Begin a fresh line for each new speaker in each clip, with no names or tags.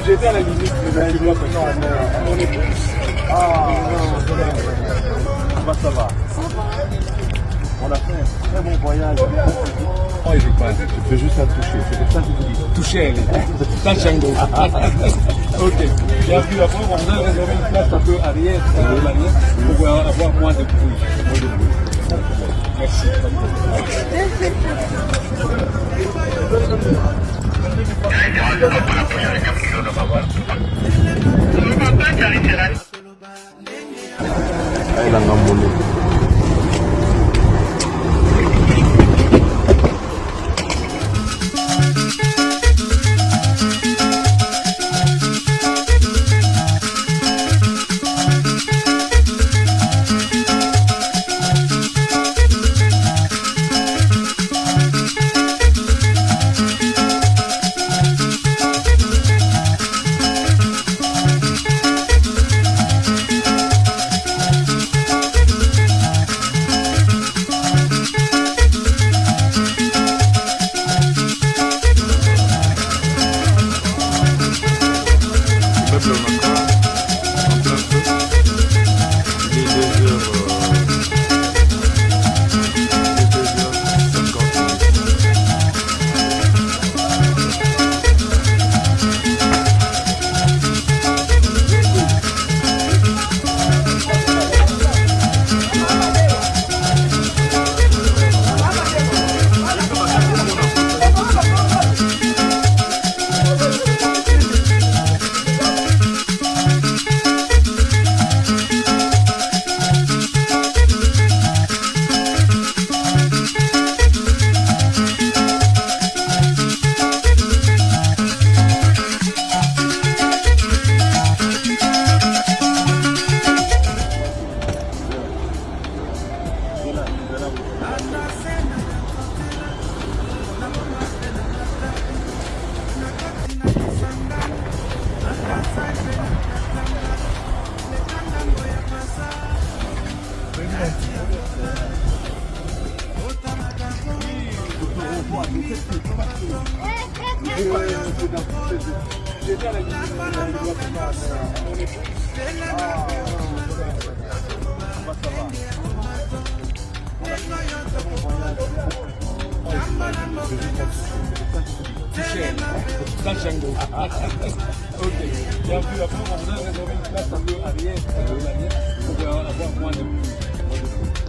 J'étais à la limite, mais tu vois que non, on est plus. Ah non, ça va. On a fait un très bon voyage. Oh, il est pas. Tu fais juste un toucher, c'est pour ça que je vous dis. Toucher, elle est. Tachango. Ok. Et puis après, on a réservé une place un peu arrière, pour pouvoir avoir moins de bruit. Merci.
Ay lang ang muli.
Ok. Et puis après, on a réservé une place un peu arrière, pour pouvoir avoir moins de bruit. Merci.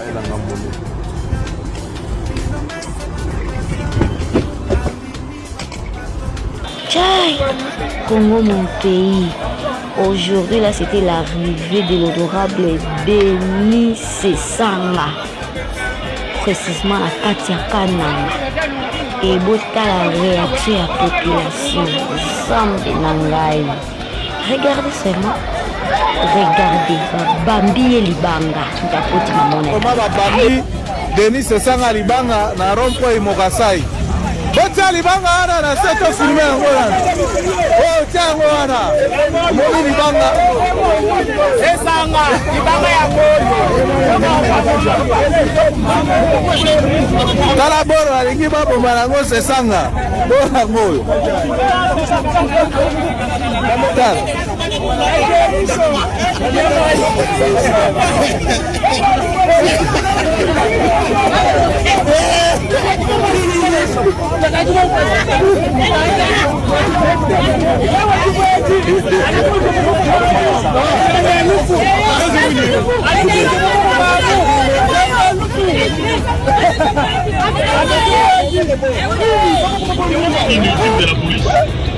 Ay lang ang muli.
Tchai, Congo mon pays. Aujourd'hui là c'était l'arrivée de l'honorable Denis Sesanga, précisément à Katia Kananga. Et bota la réaction de la population. Zambe Nangai. Regardez seulement. Regardez. Bambi et Libanga.
Comment Bambi Denis Sesanga Libanga na rompo Imokasai. Bota Libanga ana na seto filme ngona. Oh chango ana. Moni Libanga. Sesanga Libanga ya moyo. Tala boro alingi babo marango Sesanga. Bora moyo. Tala.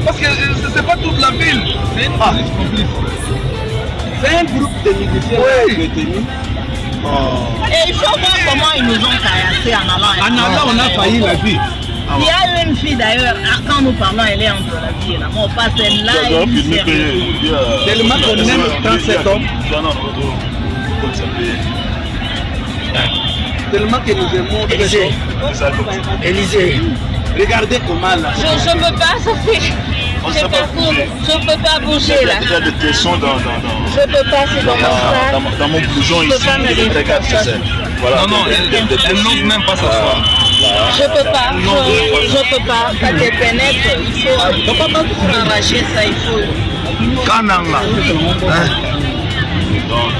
Parce que c'est pas toute la ville, c'est une police complice. C'est un groupe de militaires détenus
Et il faut voir comment ils nous ont caillassé en allant.
En allant, on a failli la vie.
Il y a une fille d'ailleurs, quand nous parlons, elle est entre la vie et la mort. Parce que là,
tellement qu'on aime tant cet homme. Tellement que nous aimons Élysée. Regardez comment là.
Je ne peux pas, Sophie. Je ne peux pas bouger là.
Il y a des tessons dans
Je ne peux pas, c'est dans mon sac.
Dans mon blouson ici. Voilà.
Non, elle n'ose même pas s'asseoir.
Je peux pas, je peux pas. Quand tu pénètres, il faut arracher ça, il faut.
Kananga.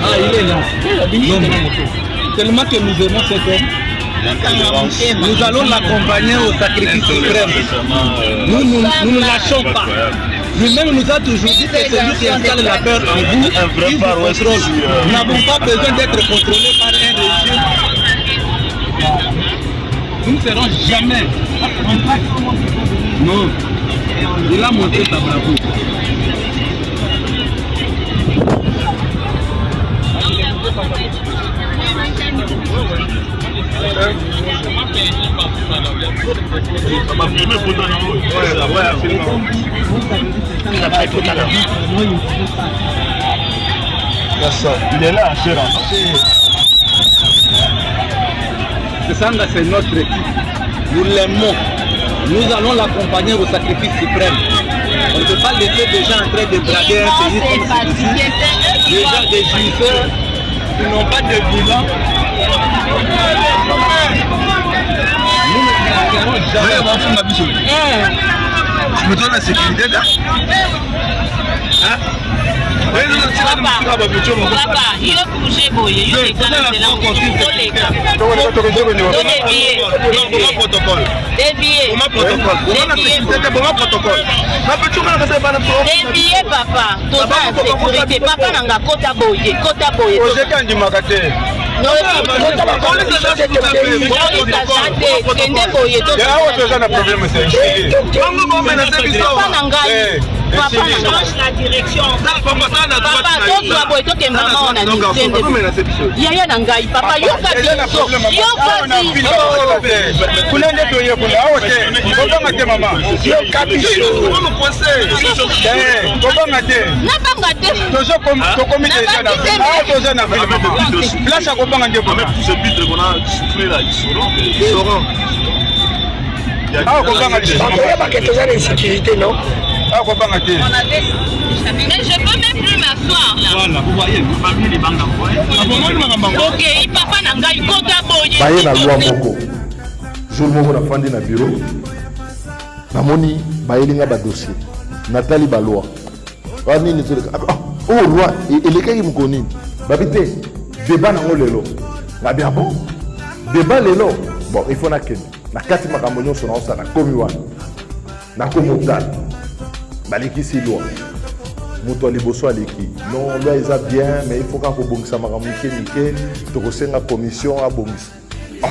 Ah, il est là. Tellement que nous aimons cet homme. Nous allons l'accompagner au sacrifice suprême. Nous ne lâchons pas. Lui-même nous a toujours dit que celui qui installe la peur en vous, il vous contrôle. Nous n'avons pas besoin d'être contrôlés par un régime. Nous ne serons jamais. Non. Il a montré sa bravoure.
Il est là, cher.
C'est notre équipe. Nous l'aimons. Nous allons l'accompagner au sacrifice suprême. On ne peut pas laisser des gens en train de braguer un pays comme celui-ci. Des gens, des jouisseurs qui n'ont pas de bilan. Nous ne laisserons jamais.
Je me donne la sécurité là. Hein?
Papa, il est couché, boy. Il est
protocole.
Des billets, papa. Tout ça, sécurité. Papa n'a kota boye.
Ce but qu'on a soufflé là, ils sauront.
Ah, on va pas de sécurité, non?
Mais je peux même plus m'asseoir là.
Voilà, vous voyez,
ok, papa n'a pas eu kota boye.
Baye na loi moko. Jour moko na fandi na bureau. Namoni bayelinga ba dossier. Nathalie ba loi. Wa nini to oh loi elekaki mukoni. Babité débat na lelo. Na bien bon. Débat lelo. Bon, il faut na ken. Na kati makambo nyonso na osala komi wana. Na komotal. Baliki si loi. Moto liboso aleki. Non, loi eza bien, mais il faut qu'on bongisa makambo mike to kosenga commission a bongisa. Ah,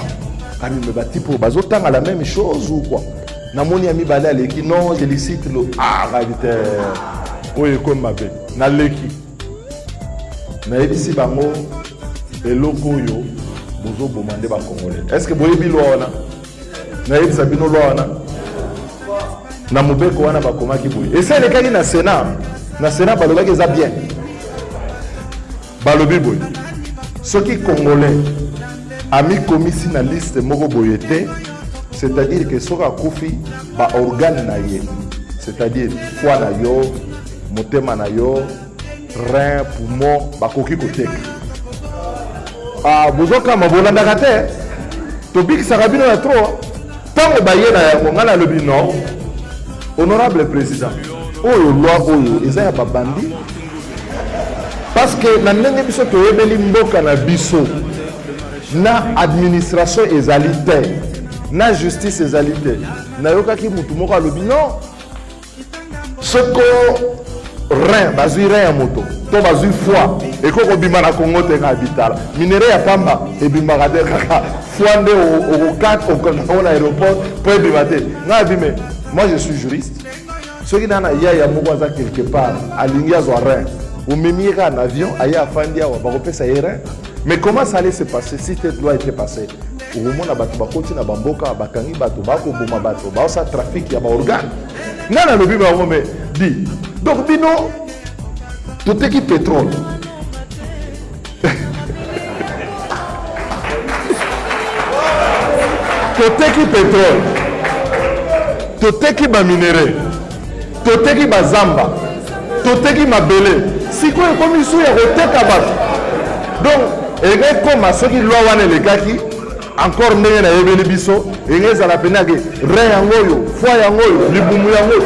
ami me bati pour bazotanga la même chose ou quoi? Namoni ami balé aleki. Non, je licite le ravité. Oye comme mabe. Na leki. Na ebisi bango eloko yo bozo bomande ba congolais. Est-ce que boyebi loi wana? Na ebisa bino loi wana? Na mobeko wana bakomaki boye. Et ça lekaki na Sénat. Na Sénat balobaki eza bien. Balobi boye. Soki congolais ami komisi na liste moko boye te, c'est-à-dire que soka kufi ba organe na ye. C'est-à-dire foie na yo, motema na yo, rein, poumon, bakoki koteka. Ah, bozoka mabolandaka te. Tobikisaka bino na trop. Tango baye na yango ngana lobi non. Honorable président, oyo loi oyo eza ya babandi parce que na ndenge biso toyebeli mboka na biso na administration ezali te na justice ezali te nayokaki mutu moko alobi non soko rein bazwi rein ya moto to bazwi foie ekoko bima na Congo te ka bitala minere ya pamba ebimaka te kaka foie nde okokaka na aéroport po ebima te nga bime. Moi je suis juriste. Ceux qui n'ont pas quelque part, à l'India, au Mémira en avion, aïe à Fandia, ou à Baropé, ça irait. Mais comment ça allait se passer si cette loi était passée? Au moment où on a côté na bamboka, bakangi bato, bako boma bato, ba ça trafic, il y a ba organe. Non, non, le biba, mais dit. Donc, bino, tout est qui pétrole. Tout est qui pétrole. Tout est qui ba minéré. Tout est qui ba zamba. Tout est qui ma belé. Si quoi, comme il y a retête à battre. Donc, et comme à ceux qui l'ont les gars qui encore n'est na yebeli biso et les à la peine que rien ngoyo foi yangoyo libumu yangoyo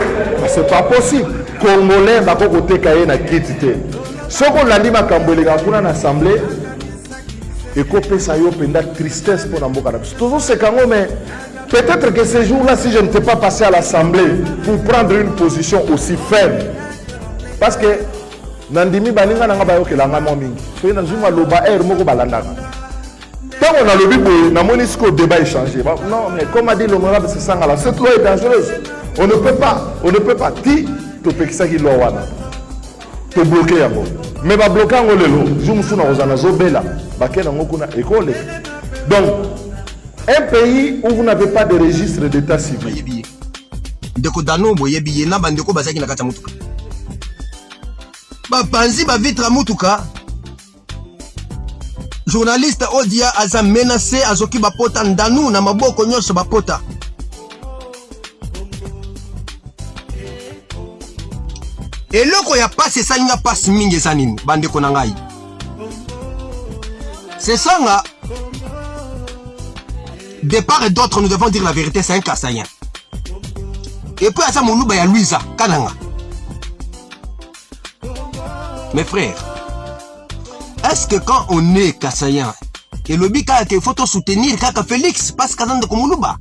c'est pas possible congolais ba ko côté kaye na kitité soko landi makambo le kuna na assemblée et ko pesa yo penda tristesse pour mboka na biso toujours c'est kango mais peut-être que ces jours-là si je n'étais pas passé à l'assemblée pour prendre une position aussi ferme parce que nandimi baninga nanga ba yo kelanga mo mingi so na zuma loba moko balandaka. Quand on a le Bible, on a mon débat est changé. Non, mais comme a dit l'honorable Sessangala, cette loi est dangereuse. On ne peut pas. Ti, tu peux que ça qui l'a tu bloquer à bon. Mais va bloquer en lelo. Je me souviens aux anazobela. Baken en okuna école. Donc, un pays où vous n'avez pas de registre d'état civil.
Ndeko dano boyebi na bandeko bazaki na kata mutuka. Ba panzi ba vitra mutuka. Journaliste Odia aza menacé azoki bapota ndanu na maboko nyonso bapota. Eloko ya passe salinga passe mingi sanini bande konangai. C'est ça nga. De part et d'autre nous devons dire la vérité, c'est un Kassaïen. Et puis à ça mon ya Louisa Kananga. Mes frères, est-ce que quand on est Kassaïen et le bika il faut soutenir Kaka Félix parce qu'à de Komuluba,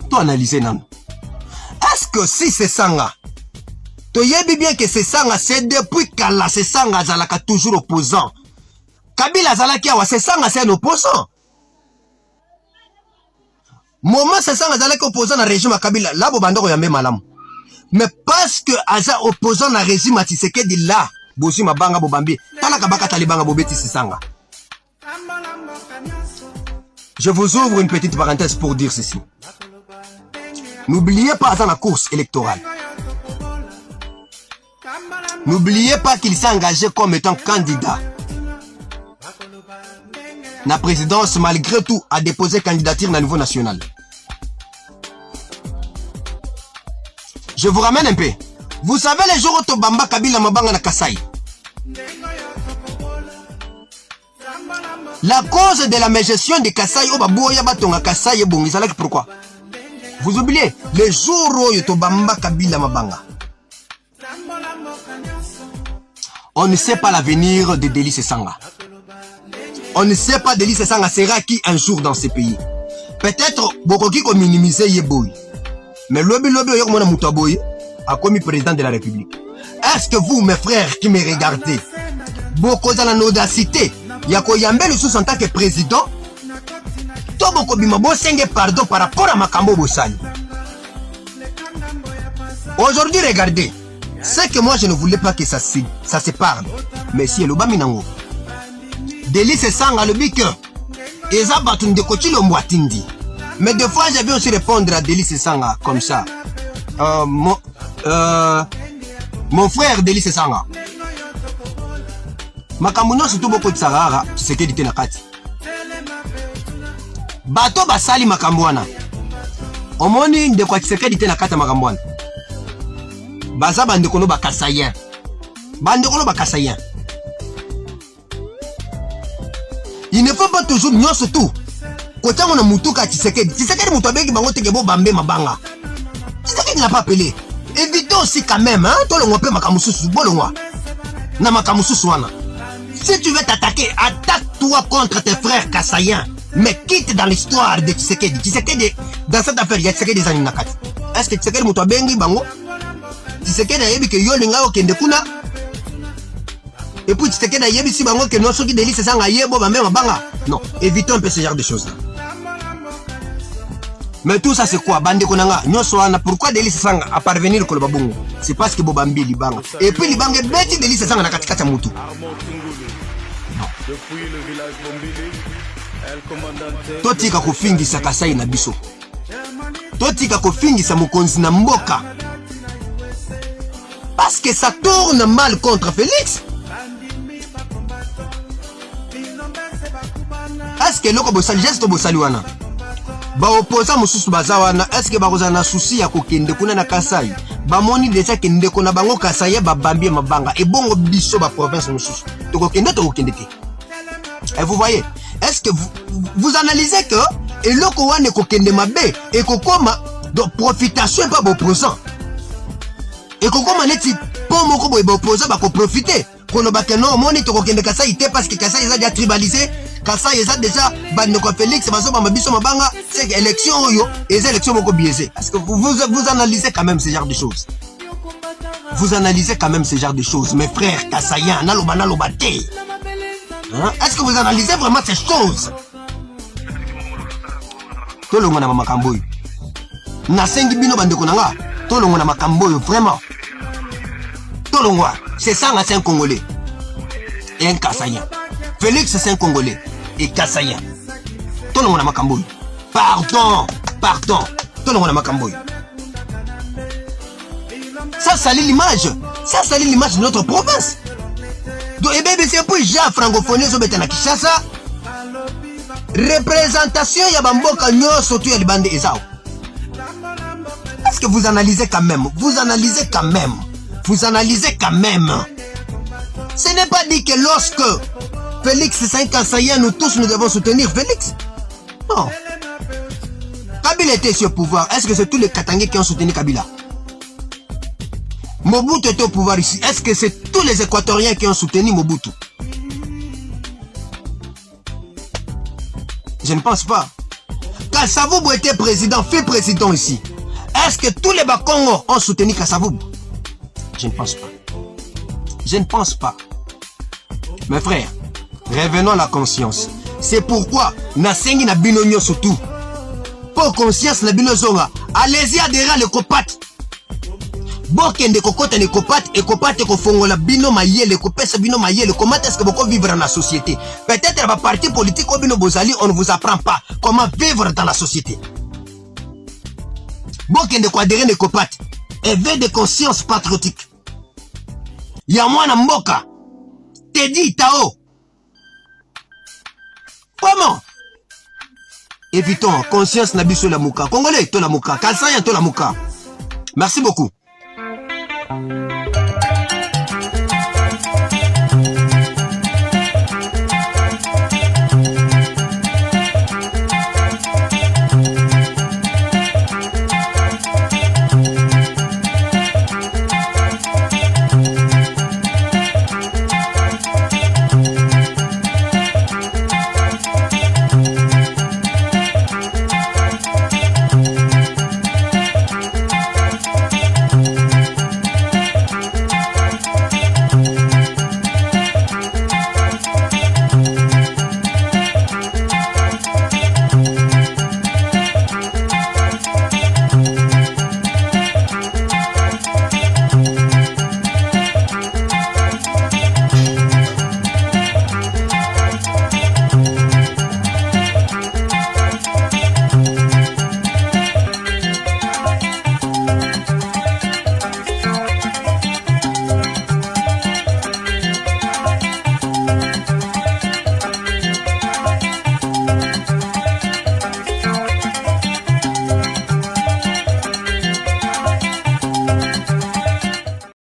toi analyser non. Est-ce que si c'est Sanga, tu yebi bien que c'est Sanga, c'est depuis Kala c'est Sanga Zalaka toujours opposant. Kabila Zalaki awa c'est Sanga c'est un opposant. Moment c'est Sanga Zalaki opposant à régime à Kabila, là Bobandoro yambe malam. Mais parce que Aza opposant à régime à Tshisekedi là. Bosi mabanga bobambi tala kabaka talibanga bobeti sisanga. Je vous ouvre une petite parenthèse pour dire ceci. N'oubliez pas dans la course électorale. N'oubliez pas qu'il s'est engagé comme étant candidat. La présidence malgré tout a déposé candidature au niveau national. Je vous ramène un peu. Vous savez les jours où Tobamba Kabila Mabanga na Kasai. La cause de la mégestion de Kasai au Baboya Batonga Kasai et Bongizalaki pourquoi? Vous oubliez les jours où Tobamba Kabila Mabanga. On ne sait pas l'avenir de Délice Sanga. On ne sait pas Délice Sanga sera qui un jour dans ce pays. Peut-être Bokoki ko minimiser Yeboy. Mais lobi oyomona Mutaboy a commis président de la République. Est-ce que vous, mes frères qui me regardez, beaucoup dans l'audacité, Yako Yambel sous en tant que président, Toboko Bimabo Senge pardon par rapport à Makambo Bossani. Aujourd'hui, regardez, c'est que moi je ne voulais pas que ça se parle. Mais si Eloba Minango, Délice Sanga le bique, Eza Batun de Kochi le Mwatindi. Mais des fois, j'ai vu aussi répondre à Délice Sanga comme ça. Mon frère Délice Sanga. Makamuno surtout beaucoup de Sahara, c'est que dit nakati. Bato basali makambwana. Omoni de quoi c'est que dit nakati makambwana. Baza bande kono ba Kassaïen. Bande kono ba Kassaïen. Il ne faut pas toujours nyon surtout. Quand on a mutuka Tshisekedi, Tshisekedi mutobeki bango tegebo bambe mabanga. Tshisekedi n'a pas appelé. Évitons aussi quand même, hein, toi le ngopé makamususu, bolongwa. Na makamususu wana. Si tu veux t'attaquer, attaque-toi contre tes frères Kassaïens. Mais quitte dans l'histoire de Tshisekedi. Tshisekedi, dans cette affaire, il y a Tshisekedi des animakati. Est-ce que Tshisekedi mutobengi bango? Tshisekedi a yebi que yolinga okende kuna. Et puis Tshisekedi a yebi si bango que non soki Délice Sanga yebo bambe mabanga. Non, évitons un peu ce genre de choses là. Mais tout ça c'est quoi? Bande konanga, nyoso wana, pourquoi Denis Sanga à parvenir ko babungu? C'est parce que Bobambi libanga. Et puis libanga beti Denis Sanga na katikata mutu. Totika kofingisa Kasai na biso. Totika kofingisa mokonzi na mboka. Parce que ça tourne mal contre Félix. Est-ce que loko bosali geste bosali wana? Ba opposant mususu bazawana, est-ce que bakoza na souci ya kokende kuna na Kasai? Ba moni déjà kende kuna bango Kasai ba bambi mabanga et bongo biso ba province mususu. To kende te. Et vous voyez, est-ce que vous analysez que et loko wana kokende mabe et kokoma de profitation pas opposant. Et kokoma neti po moko bo opposant ba ko profiter. Kono ba que non moni to kokende Kasai te parce que Kasai est déjà tribalisé. Kasai est déjà bandeko Félix bazo ba biso mabanga, c'est élection yo et les élections moko biaisé. Est-ce que vous analysez quand même ce genre de choses? Vous analysez quand même ce genre de choses, mes frères Kasaïens, naloba te. Hein? Est-ce que vous analysez vraiment ces choses? Tolongo na makamboyo. Na sengi bino bandeko nanga, tolongo na makamboyo vraiment. Tolongo, c'est ça c'est un Congolais. Et un Kasaïen. Félix c'est un Congolais et Kasaïen. Tolongo na makamboyo. Pardon. Tolongo na makamboyo. Ça salit l'image. Ça salit l'image de notre province. Donc, et bien, c'est pour les francophonie, ils na Kinshasa. Représentation, il y a Bamboka, surtout les bandes Ezao. Est-ce que vous analysez quand même? Vous analysez quand même. Ce n'est pas dit que lorsque Félix c'est un Kasaïen, nous tous nous devons soutenir Félix. Non. Kabila était sur le pouvoir. Est-ce que c'est tous les Katangais qui ont soutenu Kabila? Mobutu était au pouvoir ici. Est-ce que c'est tous les Équatoriens qui ont soutenu Mobutu? Je ne pense pas. Kasavubu était président, fut président ici. Est-ce que tous les Bakongo ont soutenu Kasavubu? Je ne pense pas. Mes frères, revenons à la conscience. C'est pourquoi Nasengi na binonyo surtout. Pour conscience na binozonga, allez-y adhérer à l'Ecopat. Bokende kokota ne kopat et kopate ko fongola bino mayele ko pesa bino mayele comment est-ce que boko vivre dans la société? Peut-être la parti politique au bino bozali on ne vous apprend pas comment vivre dans la société. Bokende ko adhérer ne kopat éveil de conscience patriotique. Ya mwana mboka Teddy Tao. Comment? Évitons conscience na biso la muka. Congolais to la muka, Kasaïen to la muka. Merci beaucoup.